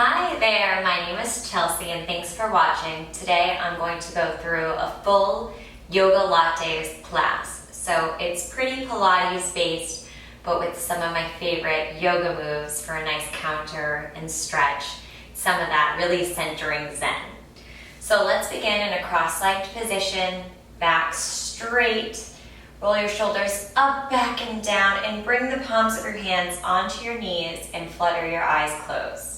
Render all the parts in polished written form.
Hi there, my name is Chelsea and thanks for watching. Today I'm going to go through a full Yogalates class. So it's pretty Pilates based, but with some of my favorite yoga moves for a nice counter and stretch. Some of that really centering Zen. So let's begin in a cross-legged position, back straight. Roll your shoulders up, back, and down, and bring the palms of your hands onto your knees and flutter your eyes closed.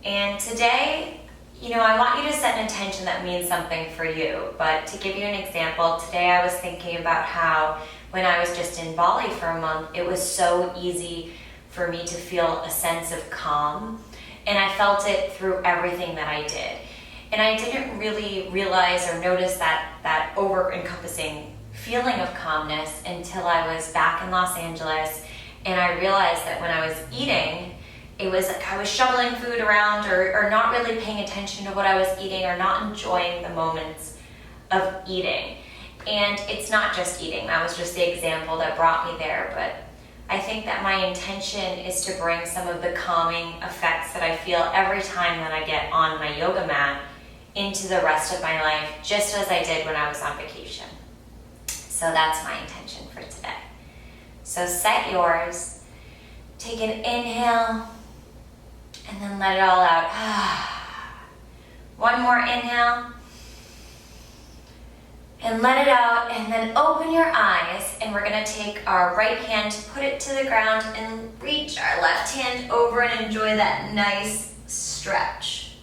And today, I want you to set an intention that means something for you. But to give you an example, today I was thinking about how when I was just in Bali for a month, it was so easy for me to feel a sense of calm. And I felt it through everything that I did. And I didn't really realize or notice that over-encompassing feeling of calmness until I was back in Los Angeles. And I realized that when I was eating, it was like I was shoveling food around or not really paying attention to what I was eating or not enjoying the moments of eating. And it's not just eating, that was just the example that brought me there, but I think that my intention is to bring some of the calming effects that I feel every time that I get on my yoga mat into the rest of my life, just as I did when I was on vacation. So that's my intention for today. So set yours, take an inhale, and then let it all out. One more inhale. And let it out, and then open your eyes, and we're gonna take our right hand, put it to the ground, and reach our left hand over and enjoy that nice stretch.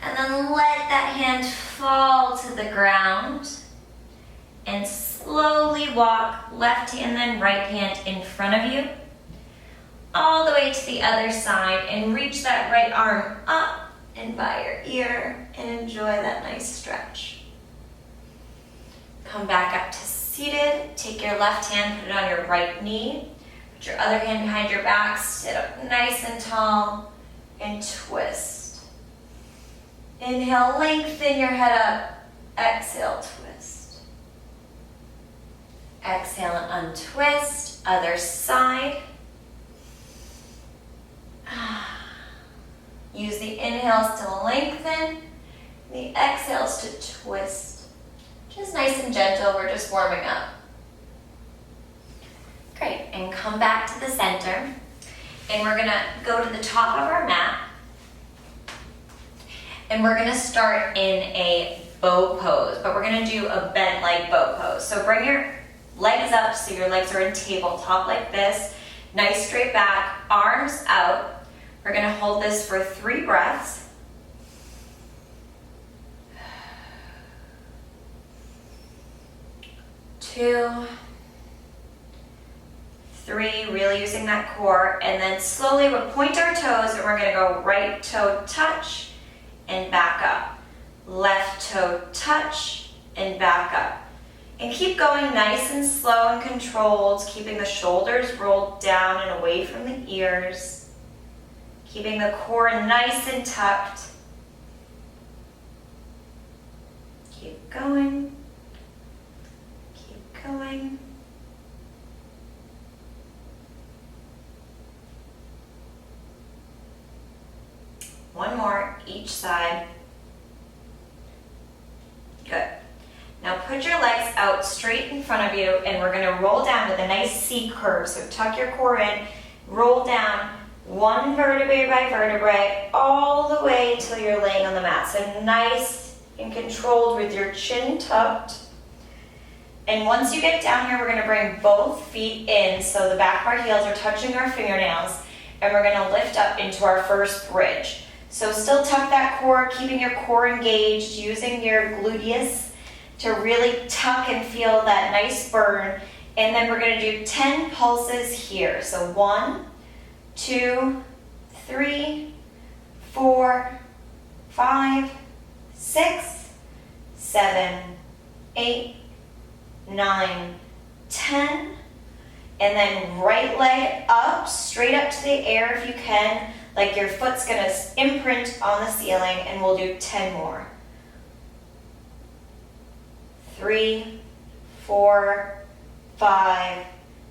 And then let that hand fall to the ground, and slowly walk left hand then right hand in front of you, all the way to the other side, and reach that right arm up and by your ear and enjoy that nice stretch. Come back up to seated. Take your left hand, put it on your right knee. Put your other hand behind your back, sit up nice and tall, and twist. Inhale, lengthen your head up. Exhale, twist. Exhale and untwist. Other side. Use the inhales to lengthen, the exhales to twist. Just nice and gentle, we're just warming up. Great, and come back to the center. And we're gonna go to the top of our mat. And we're gonna start in a bow pose, but we're gonna do a bent leg bow pose. So bring your legs up so your legs are in tabletop like this. Nice straight back, arms out. We're gonna hold this for 3 breaths. 2, 3, really using that core, and then slowly we'll point our toes and we're gonna go right toe touch and back up. Left toe touch and back up. And keep going nice and slow and controlled, keeping the shoulders rolled down and away from the ears. Keeping the core nice and tucked. Keep going. Keep going. One more, each side. Good. Now put your legs out straight in front of you, and we're gonna roll down with a nice C curve. So tuck your core in, roll down, one vertebrae by vertebrae, all the way till you're laying on the mat. So nice and controlled with your chin tucked. And once you get down here, we're gonna bring both feet in so the back of our heels are touching our fingernails, and we're gonna lift up into our first bridge. So still tuck that core, keeping your core engaged, using your gluteus to really tuck and feel that nice burn. And then we're gonna do 10 pulses here. So 1, 2, 3, 4, 5, 6, 7, 8, 9, 10. And then right leg up, straight up to the air if you can, like your foot's gonna imprint on the ceiling, and we'll do 10 more. 3, 4, 5,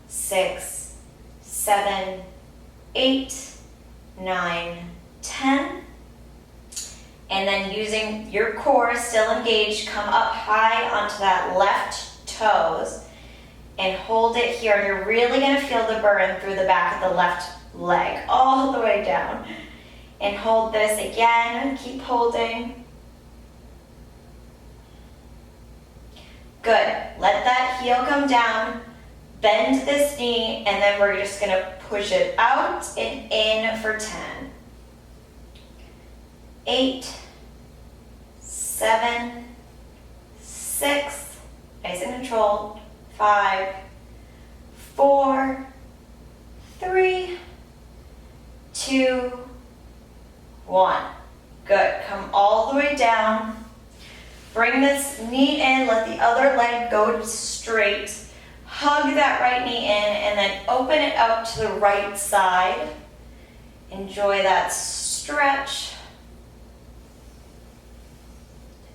6, 7, 8, 9, 10. And then using your core still engaged, come up high onto that left toes and hold it here. And you're really gonna feel the burn through the back of the left leg, all the way down. And hold this again, keep holding. Good, let that heel come down, bend this knee, and then we're just gonna push it out and in for 10. 8, 7, 6, nice and controlled, 5, 4, 3, 2, 1. Good, come all the way down. Bring this knee in, let the other leg go straight. Hug that right knee in and then open it out to the right side. Enjoy that stretch.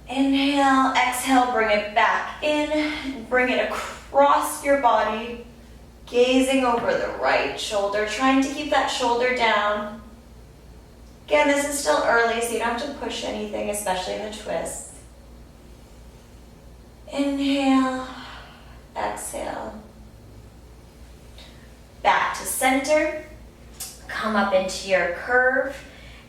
Inhale, exhale, bring it back in. Bring it across your body. Gazing over the right shoulder, trying to keep that shoulder down. Again, this is still early, so you don't have to push anything, especially in the twist. Inhale, exhale. Back to center. Come up into your curve,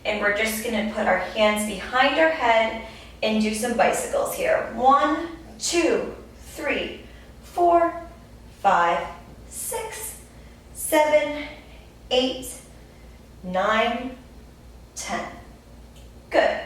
and we're just going to put our hands behind our head and do some bicycles here. 1, 2, 3, 4, 5, 6, 7, 8, 9, 10. Good.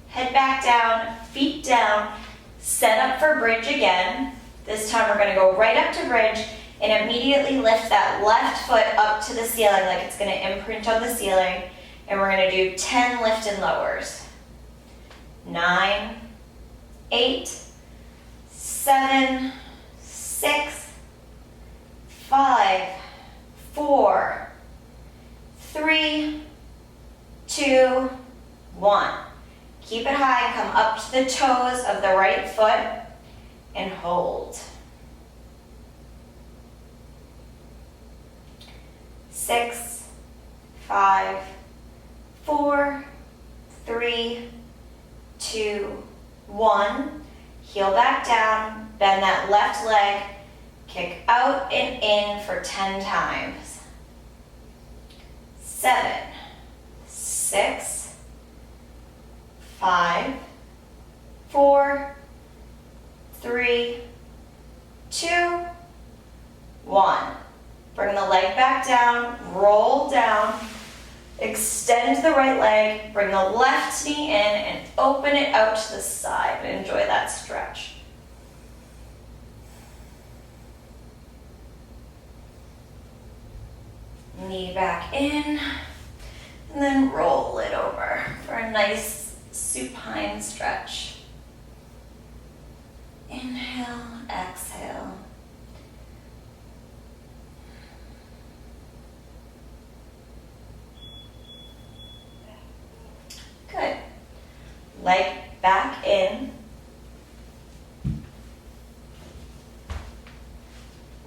Head back down, feet down, set up for bridge again. This time we're going to go right up to bridge and immediately lift that left foot up to the ceiling like it's going to imprint on the ceiling. And we're going to do 10 lift and lowers. 9, 8, 7, 6, 5, 4, 3, 2, 1. Keep it high, come up to the toes of the right foot and hold. 6, 5, 4, 3, 2, 1. Heel back down, bend that left leg, kick out and in for 10 times. 7, 6, 5, 4, 3, 2, 1. Bring the leg back down, roll down, extend the right leg, bring the left knee in and open it out to the side. Enjoy that stretch. Knee back in, and then roll it over for a nice supine stretch. Inhale, exhale. Good. Leg back in.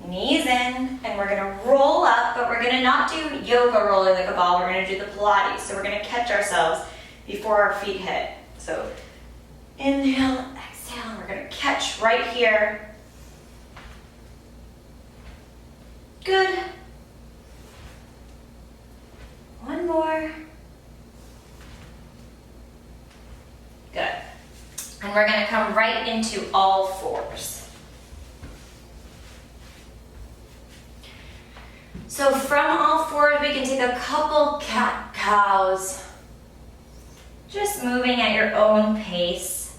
Knees in, and we're gonna roll up, but we're gonna not do yoga rolling like a ball, we're gonna do the Pilates. So we're gonna catch ourselves before our feet hit. So inhale, exhale, and we're gonna catch right here. Good. One more. Good. And we're gonna come right into all fours. So from all fours, we can take a couple cat-cows, just moving at your own pace.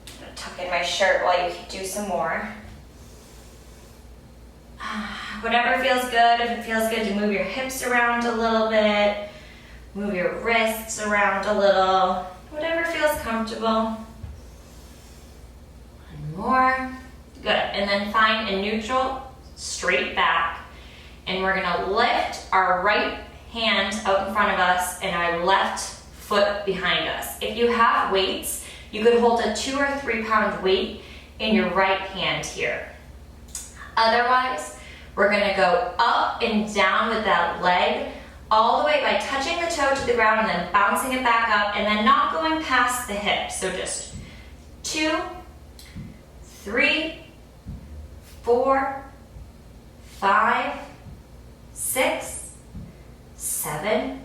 I'm gonna tuck in my shirt while you do some more. Whatever feels good. If it feels good to move your hips around a little bit, move your wrists around a little, whatever feels comfortable. One more. Good. And then find a neutral, straight back. And we're gonna lift our right hand out in front of us and our left foot behind us. If you have weights, you could hold a 2 or 3 pound weight in your right hand here. Otherwise, we're gonna go up and down with that leg, all the way by touching the toe to the ground and then bouncing it back up and then not going past the hip. So just 2, 3, 4, 5, 6, 7,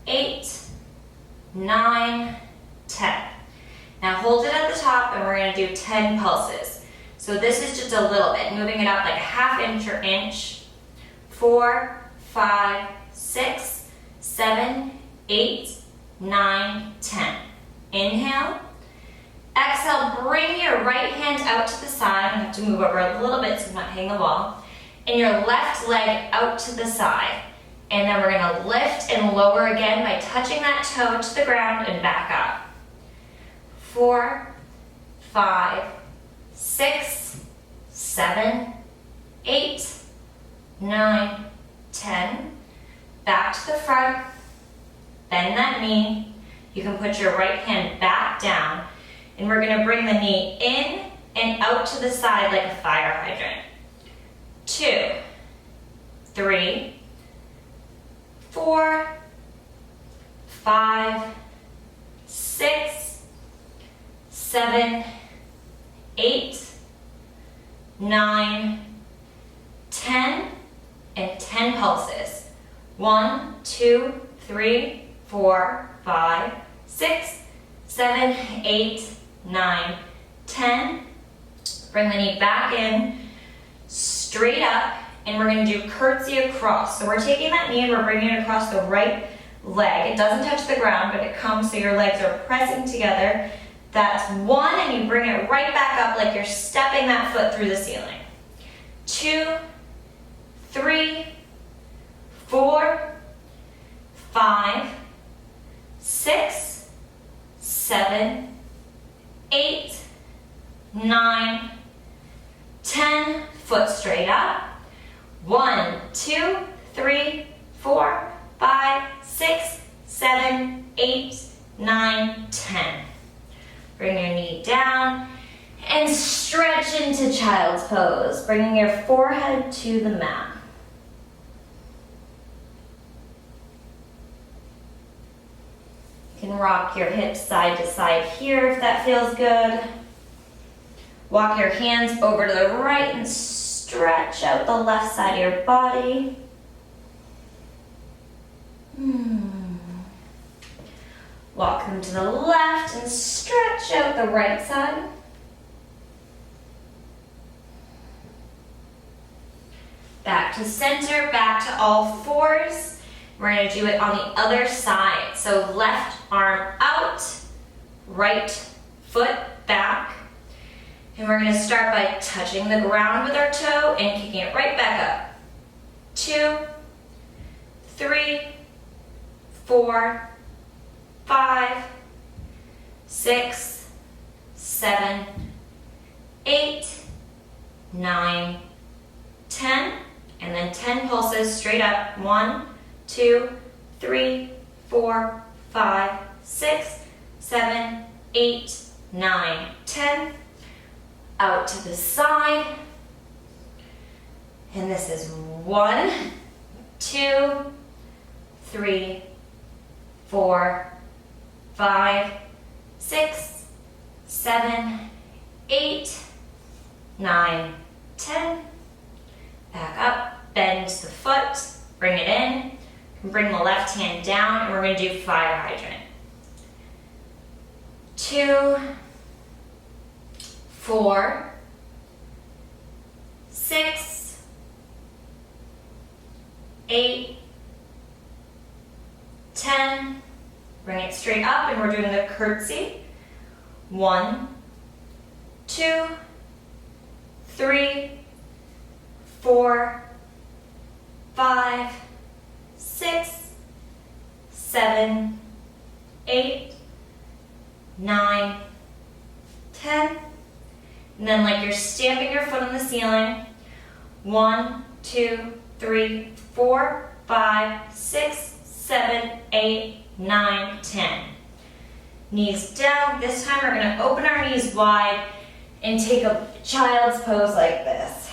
8, 9, 10. Now hold it at the top and we're going to do 10 pulses. So this is just a little bit, moving it up like a half inch or inch. 4, 5, 6, 7, 8, 9, 10. Inhale. Exhale, bring your right hand out to the side. I have to move over a little bit so I'm not hitting the wall. And your left leg out to the side. And then we're gonna lift and lower again by touching that toe to the ground and back up. 4, 5, 6, 7, 8, 9, 10. Back to the front, bend that knee. You can put your right hand back down, and we're gonna bring the knee in and out to the side like a fire hydrant. 2, 3, 4, 5, 6, 7, 8, 9, 10, and 10 pulses. 1, 2, 3, 4, 5, 6, 7, 8, 9, 10. Bring the knee back in, straight up, and we're going to do curtsy across. So we're taking that knee and we're bringing it across the right leg. It doesn't touch the ground, but it comes so your legs are pressing together. That's 1, and you bring it right back up like you're stepping that foot through the ceiling. 2, 3, 4, 5, 6, 7, 8, 9, 10. Foot straight up. 1, 2, 3, 4, 5, 6, 7, 8, 9, 10. Bring your knee down and stretch into child's pose, bringing your forehead to the mat. You can rock your hips side to side here if that feels good. Walk your hands over to the right and stretch out the left side of your body. Walk them to the left and stretch out the right side. Back to center, back to all fours. We're going to do it on the other side. So left arm out, right foot back. And we're going to start by touching the ground with our toe and kicking it right back up. 2, 3, 4, 5, 6, 7, 8, 9, 10. And then 10 pulses straight up. 1, 2, 3, 4, 5, 6, 7, 8, 9, 10. Out to the side. And this is 1, 2, 3, 4, 5, 6, 7, 8, 9, 10. Back up, bend the foot, bring it in. Bring the left hand down, and we're going to do fire hydrant. 2, 4, 6, 8, 10. Bring it straight up, and we're doing the curtsy. 1, 2, 3, 4, 5, 6, 7, 8, 9, 10. And then like you're stamping your foot on the ceiling. 1, 2, 3, 4, 5, 6, 7, 8, 9, 10. Knees down. This time we're going to open our knees wide and take a child's pose like this.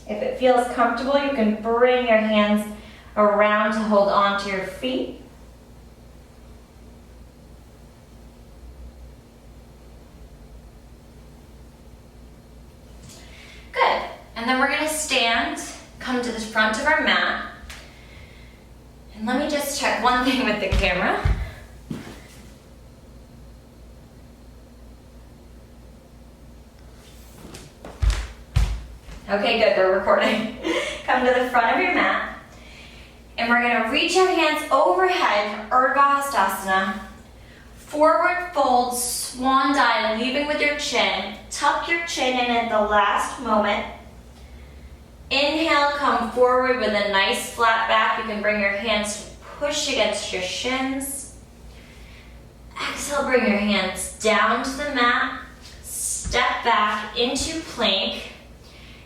If it feels comfortable, you can bring your hands around to hold on to your feet. Good. And then we're going to stand, come to the front of our mat. And let me just check one thing with the camera. Okay, good, we're recording. Come to the front of your mat. And we're gonna reach our hands overhead, Urdhva Hastasana. Forward fold, swan dive, leaving with your chin. Tuck your chin in at the last moment. Inhale, come forward with a nice flat back. You can bring your hands to push against your shins. Exhale, bring your hands down to the mat. Step back into plank.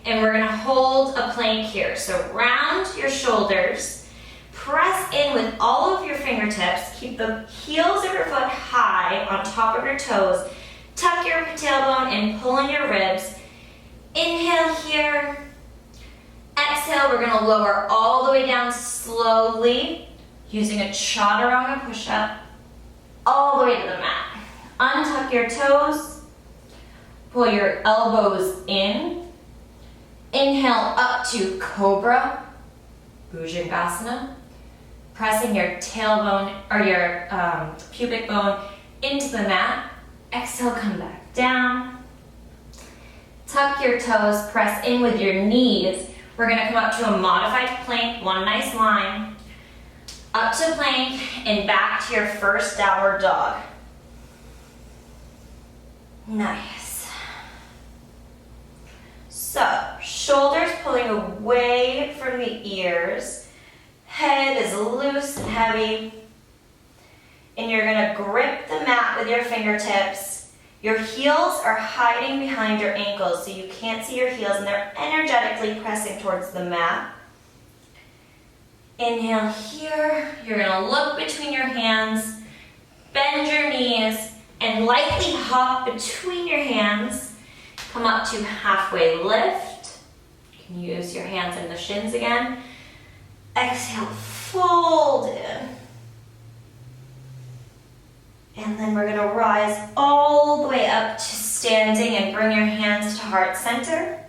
And we're gonna hold a plank here. So round your shoulders, press in with all of your fingertips, keep the heels of your foot high on top of your toes, tuck your tailbone and pull in your ribs. Inhale here, exhale, we're gonna lower all the way down slowly, using a chaturanga push-up, all the way to the mat. Untuck your toes, pull your elbows in. Inhale up to Cobra, Bhujangasana, pressing your tailbone or your pubic bone into the mat. Exhale, come back down. Tuck your toes, press in with your knees. We're gonna come up to a modified plank, one nice line. Up to plank and back to your first downward dog. Nice. So, shoulders pulling away from the ears. Head is loose and heavy. And you're gonna grip the mat with your fingertips. Your heels are hiding behind your ankles, so you can't see your heels, and they're energetically pressing towards the mat. Inhale here. You're gonna look between your hands, bend your knees, and lightly hop between your hands. Come up to halfway lift. You can use your hands and the shins again. Exhale, fold in. And then we're gonna rise all the way up to standing and bring your hands to heart center.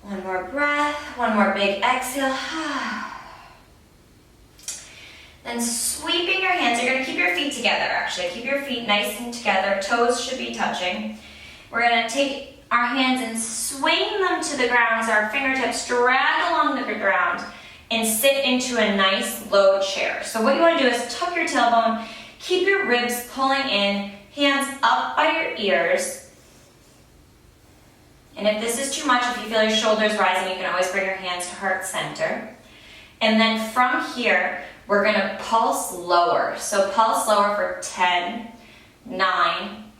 One more breath, one more big exhale. Then sweeping your hands, you're gonna keep your feet together actually. Keep your feet nice and together, toes should be touching. We're gonna take our hands and swing them to the ground so our fingertips drag along the ground and sit into a nice low chair. So what you wanna do is tuck your tailbone, keep your ribs pulling in, hands up by your ears. And if this is too much, if you feel your shoulders rising, you can always bring your hands to heart center. And then from here, we're gonna pulse lower. So pulse lower for 10, 9,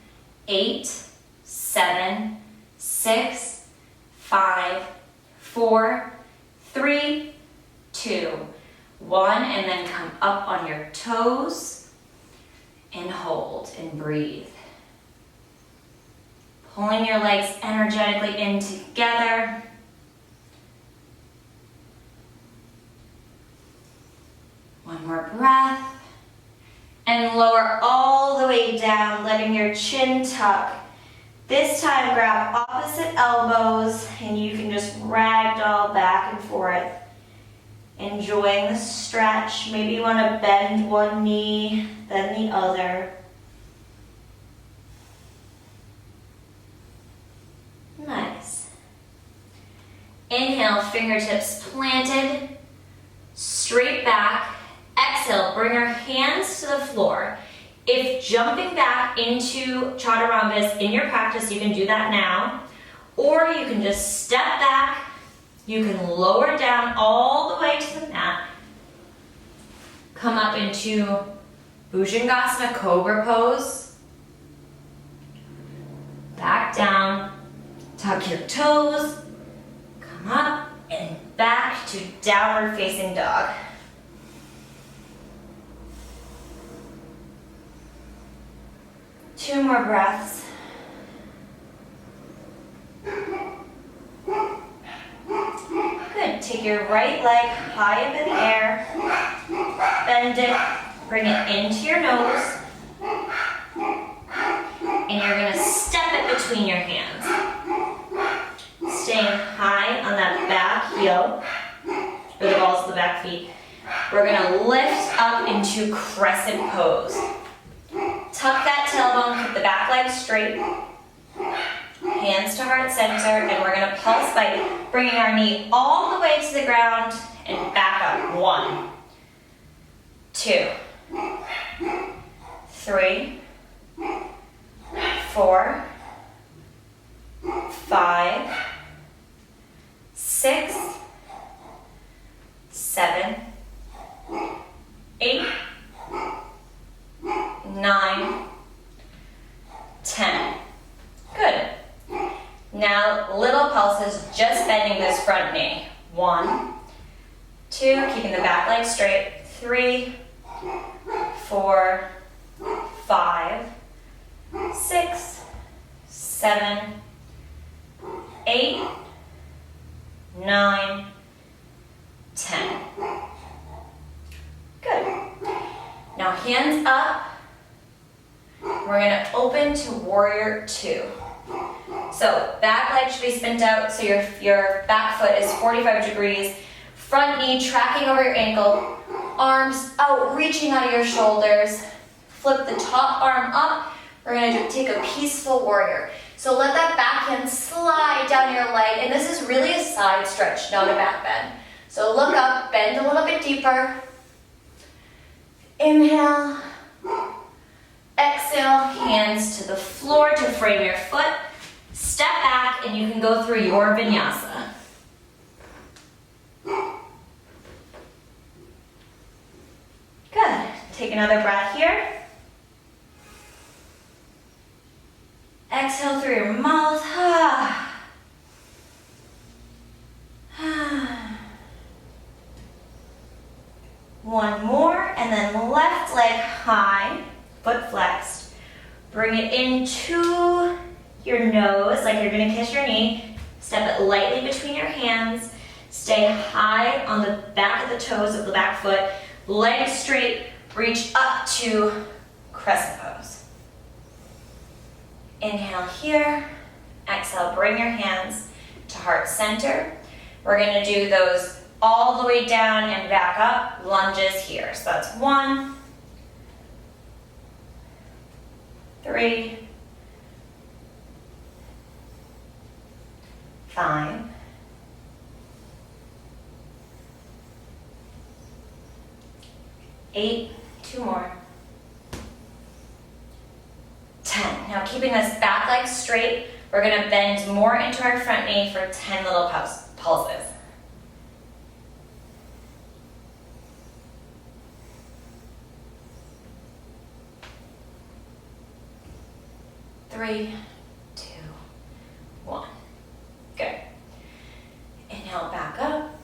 8, 7, 6, 5, 4, 3, 2, 1, and then come up on your toes and hold and breathe. Pulling your legs energetically in together. One more breath. And lower all the way down, letting your chin tuck. This time grab opposite elbows and you can just ragdoll back and forth. Enjoying the stretch. Maybe you want to bend one knee, then the other. Nice. Inhale, fingertips planted, straight back. Exhale, bring our hands to the floor. If jumping back into chaturanga is in your practice, you can do that now. Or you can just step back. You can lower down all the way to the mat. Come up into Bhujangasana, Cobra pose. Back down. Tuck your toes. Come up and back to downward facing dog. more breaths. Good. Take your right leg high up in the air. Bend it. Bring it into your nose. And you're going to step it between your hands. Staying high on that back heel, or the balls of the back feet. We're going to lift up into crescent pose. Tuck that tailbone, keep the back leg straight. Hands to heart center, and we're going to pulse by bringing our knee all the way to the ground and back up. 1, 2, 3, 4, 5, 6, 7, 8, 9, 10. Good. Now, little pulses, just bending this front knee. 1, 2, keeping the back leg straight. 3, 4, 5, 6, 7, 8, 9, 10. Good. Now hands up. We're going to open to warrior 2. So back leg should be spent out, so your back foot is 45 degrees. Front knee tracking over your ankle. Arms out, reaching out of your shoulders. Flip the top arm up. We're going to take a peaceful warrior. So let that back hand slide down your leg, and this is really a side stretch, not a back bend. So look up, bend a little bit deeper. Inhale. Exhale, hands to the floor to frame your foot. Step back, and you can go through your vinyasa. Good. Take another breath here. Exhale through your mouth. One more, and then left leg high, foot flexed. Bring it into your nose like you're going to kiss your knee. Step it lightly between your hands. Stay high on the back of the toes of the back foot. Legs straight, reach up to crescent pose. Inhale here. Exhale, bring your hands to heart center. We're going to do those all the way down and back up lunges here. So that's 1, 3, 5, 8, 2 more, 10. Now keeping this back leg straight, we're going to bend more into our front knee for 10 little pulses. 3, 2, 1. Good. Inhale, back up.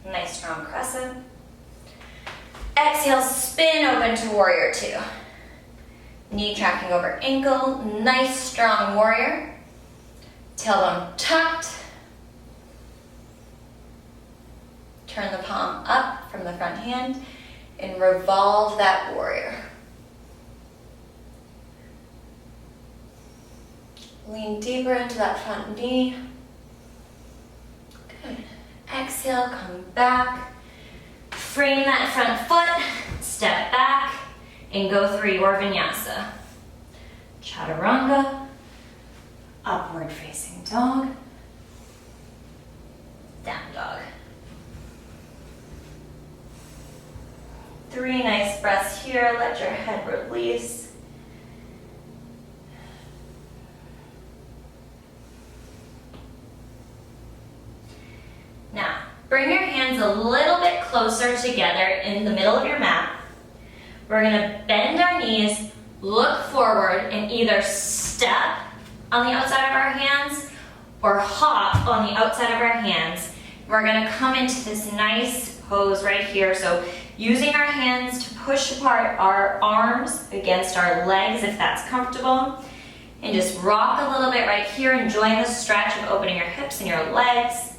Nice strong crescent. Exhale, spin open to warrior 2. Knee tracking over ankle. Nice strong warrior. Tailbone tucked. Turn the palm up from the front hand and revolve that warrior. Lean deeper into that front knee. Good. Exhale, come back. Frame that front foot, step back, and go through your vinyasa. Chaturanga, upward facing dog, down dog. 3 nice breaths here, let your head release. Now, bring your hands a little bit closer together in the middle of your mat. We're going to bend our knees, look forward, and either step on the outside of our hands or hop on the outside of our hands. We're going to come into this nice pose right here. So using our hands to push apart our arms against our legs if that's comfortable. And just rock a little bit right here, enjoying the stretch of opening your hips and your legs.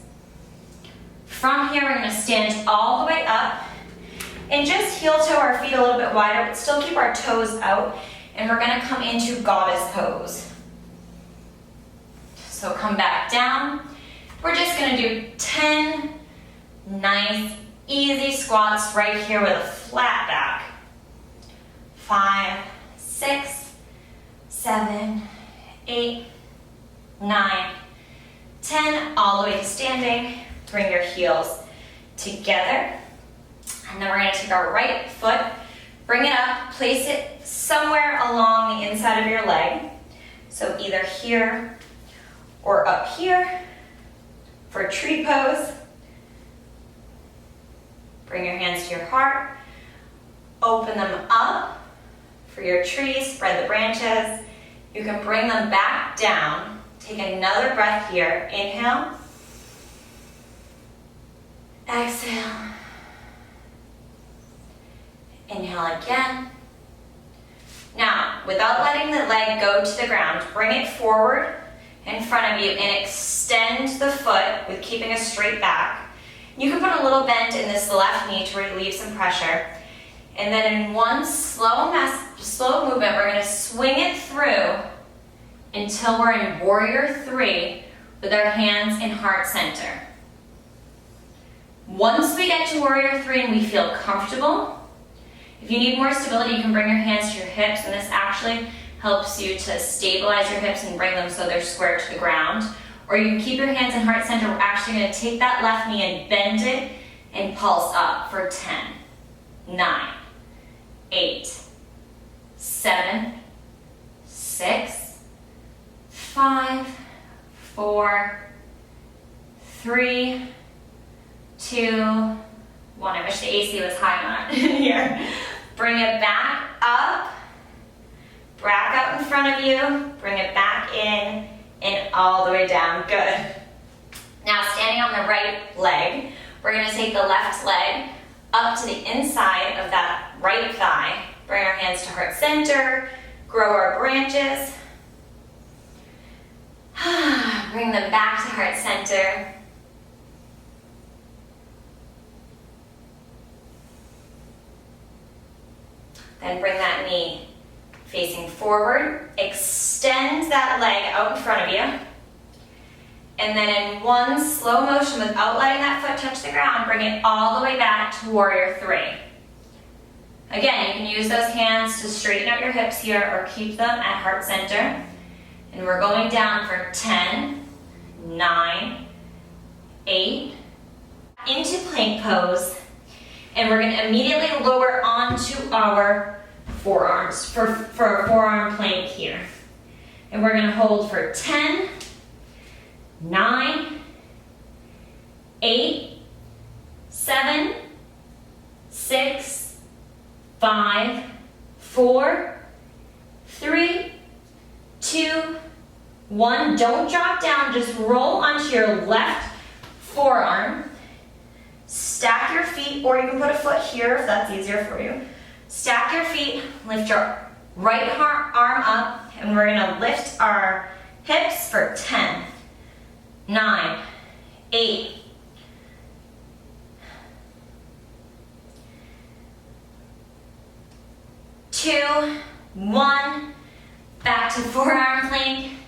From here, we're gonna stand all the way up and just heel toe our feet a little bit wider, but still keep our toes out. And we're gonna come into goddess pose. So come back down. We're just gonna do 10 nice, easy squats right here with a flat back. 5, 6, 7, 8, 9, 10, all the way to standing. Bring your heels together. And then we're gonna take our right foot, bring it up, place it somewhere along the inside of your leg. So either here or up here for tree pose. Bring your hands to your heart, open them up for your tree, spread the branches. You can bring them back down. Take another breath here. Inhale. Exhale. Inhale again. Now, without letting the leg go to the ground, bring it forward in front of you and extend the foot with keeping a straight back. You can put a little bend in this left knee to relieve some pressure. And then in one slow movement, we're going to swing it through until we're in Warrior 3 with our hands in heart center. Once we get to Warrior 3 and we feel comfortable, if you need more stability, you can bring your hands to your hips, and this actually helps you to stabilize your hips and bring them so they're square to the ground. Or you can keep your hands in heart center. We're actually going to take that left knee and bend it and pulse up for 10, 9, 8, 7, 6, 5, 4, 3, 2, 1. I wish the AC was high on here. Bring it back up, back out in front of you, bring it back in, and all the way down. Good. Now standing on the right leg, we're going to take the left leg up to the inside of that right thigh. Bring our hands to heart center, grow our branches. Bring them back to heart center. Then bring that knee facing forward. Extend that leg out in front of you. And then in one slow motion, without letting that foot touch the ground, bring it all the way back to Warrior 3. Again, you can use those hands to straighten out your hips here or keep them at heart center. And we're going down for 10, 9, 8, into plank pose. And we're going to immediately lower onto our forearms for a forearm plank here. And we're going to hold for 10, 9, 8, 7, 6, 5, 4, 3, 2, 1. Don't drop down, just roll onto your left forearm. Stack your feet, or you can put a foot here if that's easier for you. Stack your feet, lift your right arm up, and we're gonna lift our hips for 10, 9, 8, 2, 1. Back to forearm plank.